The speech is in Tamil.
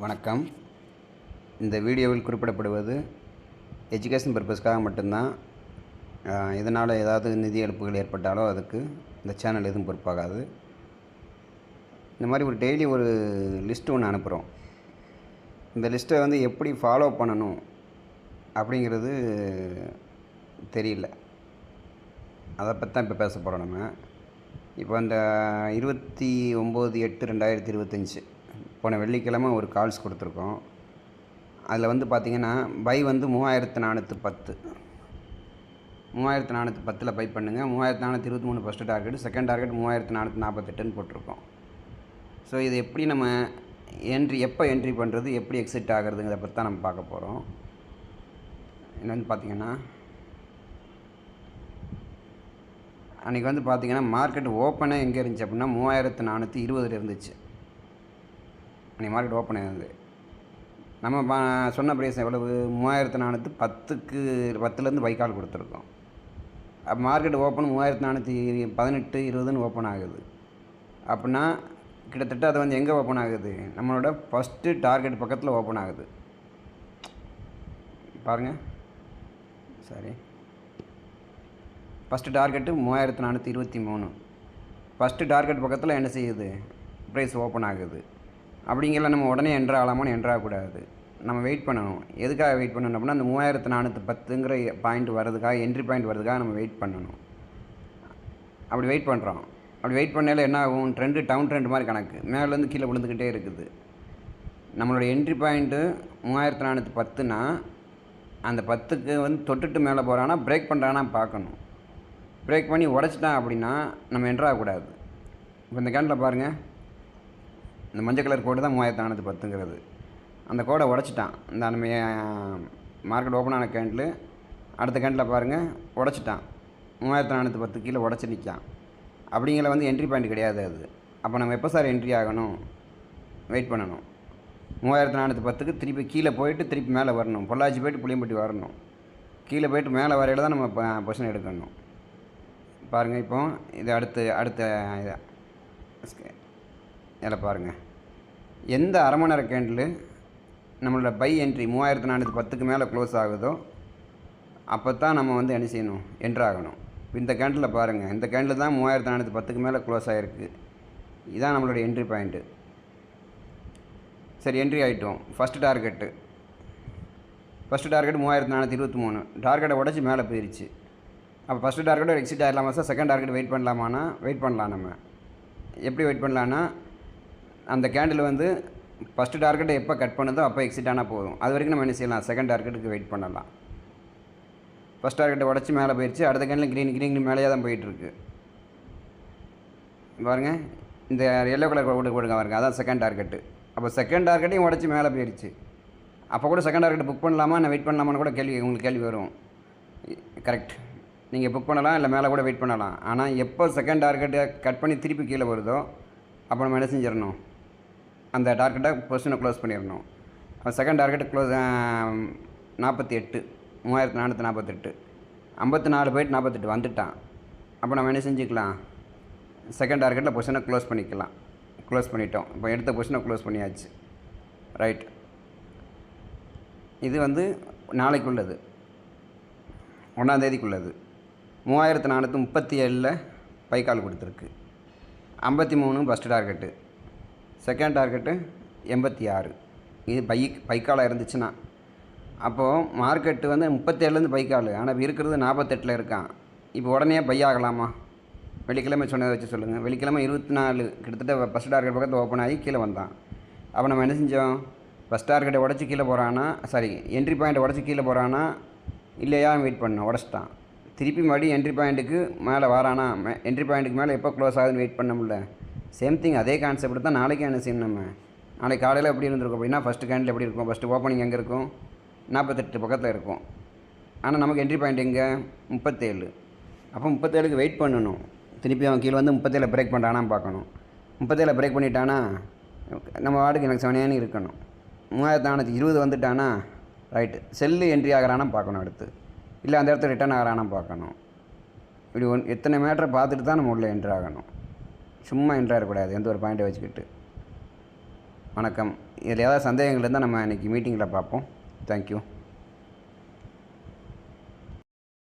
வணக்கம். இந்த வீடியோவில் குறிப்பிடப்படுவது எஜுகேஷன் பர்பஸ்க்காக மட்டும்தான். இதனால் ஏதாவது நிதி இழப்புகள் ஏற்பட்டாலோ அதுக்கு இந்த சேனல் எதுவும் பொறுப்பாகாது. இந்த மாதிரி ஒரு டெய்லி ஒரு லிஸ்ட்டு ஒன்று அனுப்புகிறோம். இந்த லிஸ்ட்டை வந்து எப்படி ஃபாலோ பண்ணணும் அப்படிங்கிறது தெரியல. அதை பற்றி தான் இப்போ பேச போகிறோம். நம்ம இப்போ அந்த 29/8/2025 போன வெள்ளிக்கிழமை ஒரு கால்ஸ் கொடுத்துருக்கோம். அதில் வந்து பார்த்திங்கன்னா பை வந்து 3410 3410 பை பண்ணுங்கள். 3423 ஃபஸ்ட்டு டார்கெட், செகண்ட் டார்கெட் 3448ன்னு போட்டிருக்கோம். ஸோ இது எப்படி நம்ம எப்போ என்ட்ரி பண்ணுறது, எப்படி எக்ஸிட் ஆகிறதுங்கிறத பற்றி தான் நம்ம பார்க்க போகிறோம். என்னென்னு பார்த்திங்கன்னா, அன்றைக்கி வந்து பார்த்திங்கன்னா மார்க்கெட் ஓப்பனே எங்கே இருந்துச்சு அப்படின்னா 3420 இருந்துச்சு. அன்றைக்கி மார்க்கெட் ஓப்பன் ஆகுது. நம்ம சொன்ன ப்ரைஸ் எவ்வளவு? 3410லேருந்து பைக்கால் கொடுத்துருக்கோம். அப்போ மார்க்கெட் ஓப்பன் 3418, 20ன்னு ஓப்பன் ஆகுது. அப்படின்னா கிட்டத்தட்ட அது வந்து எங்கே ஓப்பன் ஆகுது? நம்மளோட ஃபஸ்ட்டு டார்கெட் பக்கத்தில் ஓப்பன் ஆகுது. பாருங்கள், சரி, ஃபஸ்ட்டு டார்கெட்டு 3423. ஃபஸ்ட்டு டார்கெட் பக்கத்தில் என்ன செய்யுது? ப்ரைஸ் ஓப்பன் ஆகுது. அப்படிங்கலாம் நம்ம உடனே என்ட்ரு ஆகலாமான்னு என்ட்ரு ஆகக்கூடாது. நம்ம வெயிட் பண்ணணும். எதுக்காக வெயிட் பண்ணணும் அப்படின்னா, அந்த 3410ங்கிற பாயிண்ட் வர்றதுக்காக, என்ட்ரி பாயிண்ட் வர்றதுக்காக நம்ம வெயிட் பண்ணணும். அப்படி வெயிட் பண்ணுறோம். அப்படி வெயிட் பண்ணால என்ன ஆகும்? ட்ரெண்டு டவுன் ட்ரெண்ட் மாதிரி கணக்கு மேலேருந்து கீழே விழுந்துக்கிட்டே இருக்குது. நம்மளோட என்ட்ரி பாயிண்ட்டு 3410னா அந்த 10க்கு வந்து தொட்டுட்டு மேலே போகிறான்னா பிரேக் பண்ணுறான்னா பார்க்கணும். பிரேக் பண்ணி உடச்சிட்டான் அப்படின்னா நம்ம என்ட்ரு ஆகக்கூடாது. இப்போ இந்த கேண்டில் பாருங்கள், இந்த மஞ்சள் கலர் கோடு தான் 3410ங்கிறது. அந்த கோடை உடச்சிட்டான். இந்த நம்ம மார்க்கெட் ஓப்பன் ஆன கேண்டில் அடுத்த கேண்டில் பாருங்கள், உடச்சிட்டான். 3410 கீழே உடச்சி நிற்கான். அப்படிங்கிற வந்து என்ட்ரி பாயிண்ட் கிடையாது அது. அப்போ நம்ம எப்போ சார் என்ட்ரி ஆகணும்? வெயிட் பண்ணணும். 3410க்கு திருப்பி கீழே போயிட்டு திருப்பி மேலே வரணும். பொள்ளாச்சி போய்ட்டு புளியம்பட்டி வரணும். கீழே போய்ட்டு மேலே வரையில் தான் நம்ம பொசிஷன் எடுக்கணும். பாருங்கள், இப்போ இது அடுத்த இதில் பாருங்கள், எந்த அரை மணி நேர கேண்டில் நம்மளோட பை என்ட்ரி 3410க்கு மேலே க்ளோஸ் ஆகுதோ அப்போ தான் நம்ம வந்து என்ன செய்யணும்? என்ட்ரு ஆகணும். இந்த கேண்டில் பாருங்கள், இந்த கேண்டில் தான் 3410க்கு மேலே க்ளோஸ் ஆகிருக்கு. இதுதான் நம்மளோட என்ட்ரி பாயிண்ட்டு. சரி, என்ட்ரி ஆகிட்டோம். First target 3423. டார்கெட்டை உடச்சி மேலே போயிடுச்சு. அப்போ ஃபஸ்ட்டு டார்கெட்டை எக்ஸிட் ஆகிடலாமா சார்? செகண்ட் டார்கெட் வெயிட் பண்ணலாமான்னா வெயிட் பண்ணலாம். நம்ம எப்படி வெயிட் பண்ணலான்னா, அந்த கேண்டில் வந்து ஃபஸ்ட்டு டார்கெட்டை எப்போ கட் பண்ணுதோ அப்போ எக்ஸிட் ஆனால் போதும். அது வரைக்கும் நம்ம என்ன செய்யலாம்? செகண்ட் டார்கெட்டுக்கு வெயிட் பண்ணலாம். ஃபஸ்ட் டார்கெட்டை உடச்சி மேலே போயிடுச்சு. அடுத்த கேண்டில் க்ரீன் மேலேயே தான் போயிட்டுருக்கு. பாருங்கள், இந்த எல்லோ கலர் கோடு கொடுங்க பாருங்க, அதான் செகண்ட் டார்கெட்டு. அப்போ செகண்ட் டார்கெட்டையும் உடச்சி மேலே போயிடுச்சு. அப்போ கூட செகண்ட் டார்கெட் புக் பண்ணலாமா, நான் வெயிட் பண்ணலாமான்னு கூட உங்களுக்கு கேள்வி வரும். கரெக்ட், நீங்கள் புக் பண்ணலாம், இல்லை மேலே கூட வெயிட் பண்ணலாம். ஆனால் எப்போ செகண்ட் டார்கெட்டை கட் பண்ணி திருப்பி கீழே வருதோ அப்போ நம்ம என்ன செஞ்சிடணும்? அந்த டார்கெட்டை பொசிஷனை க்ளோஸ் பண்ணிடணும். அப்போ செகண்ட் டார்கெட் க்ளோஸ் 48, 3448, 54 போய்ட்டு 48 வந்துட்டான். அப்போ நம்ம என்ன செஞ்சுக்கலாம்? செகண்ட் டார்கெட்டில் பொசிஷனை க்ளோஸ் பண்ணிக்கலாம். க்ளோஸ் பண்ணிட்டோம். இப்போ எடுத்த பொசிஷனை க்ளோஸ் பண்ணியாச்சு. ரைட், இது வந்து நாளைக்குள்ளது, 1ஆம் தேதிக்குள்ளது. 3437 பைக்கால் கொடுத்துருக்கு. 53 ஃபஸ்ட்டு டார்கெட்டு, செகண்ட் டார்கெட்டு 86. இது பைக்காலாக இருந்துச்சுன்னா அப்போது மார்க்கெட்டு வந்து 37லேருந்து பைக்கால், ஆனால் இப்போ இருக்கிறது 48 இருக்கான். இப்போ உடனே பை ஆகலாமா? வெள்ளிக்கிழமை சொன்னதை வச்சு சொல்லுங்கள். வெள்ளிக்கிழமை 24 கிட்டத்தட்ட ஃபஸ்ட் டார்கெட் பக்கத்தில் ஓப்பன் ஆகி கீழே வந்தான். அப்போ நம்ம என்ன செஞ்சோம்? ஃபஸ்ட் டார்கெட்டை உடச்சி கீழே போகிறானா, சாரி, என்ட்ரி பாயிண்ட்டை உடச்சி கீழே போகிறானா இல்லையா வெயிட் பண்ணோம். உடச்சிட்டான். திருப்பி மறுபடியும் என்ட்ரி பாயிண்ட்டுக்கு மேலே வரானா, என்ட்ரி பாயிண்ட்டுக்கு மேலே எப்போ க்ளோஸ் ஆகுதுன்னு வெயிட் பண்ண முடியல. சேம் திங், அதே கான்செப்ட் தான் நாளைக்கு என்ன செய்யணும்? நம்ம நாளைக்கு காலையில் எப்படி இருந்திருக்கும் அப்படின்னா, ஃபஸ்ட்டு கேண்டில் எப்படி இருக்கும்? ஃபஸ்ட்டு ஓப்பனிங் எங்கே இருக்கும்? 48 பக்கத்தில் இருக்கும். ஆனால் நமக்கு என்ட்ரி பாயிண்ட் எங்கே? 37. அப்போ 37க்கு வெயிட் பண்ணணும். திருப்பி அவன் கீழே வந்து 37 பிரேக் பண்ணுறானான்னு பார்க்கணும். 37 பிரேக் பண்ணிட்டானா நம்ம வார்டுக்கு எனக்கு 7 இருக்கணும். 3420 வந்துட்டானா ரைட்டு, செல்லு என்ட்ரி ஆகிறானா பார்க்கணும். அடுத்து இல்லை அந்த இடத்துல ரிட்டர்ன் ஆகிறானா பார்க்கணும். இப்படி எத்தனை மேட்டரை பார்த்துட்டு தான் நம்ம உள்ளே என்ட்ரு ஆகணும். சும்மா என்ட்ரு ஆகக்கூடாது எந்த ஒரு பாயிண்ட்டை வச்சுக்கிட்டு. வணக்கம். இதில் ஏதாவது சந்தேகங்கள் இருந்தால் நம்ம இன்றைக்கி மீட்டிங்கில் பார்ப்போம். தேங்க்யூ.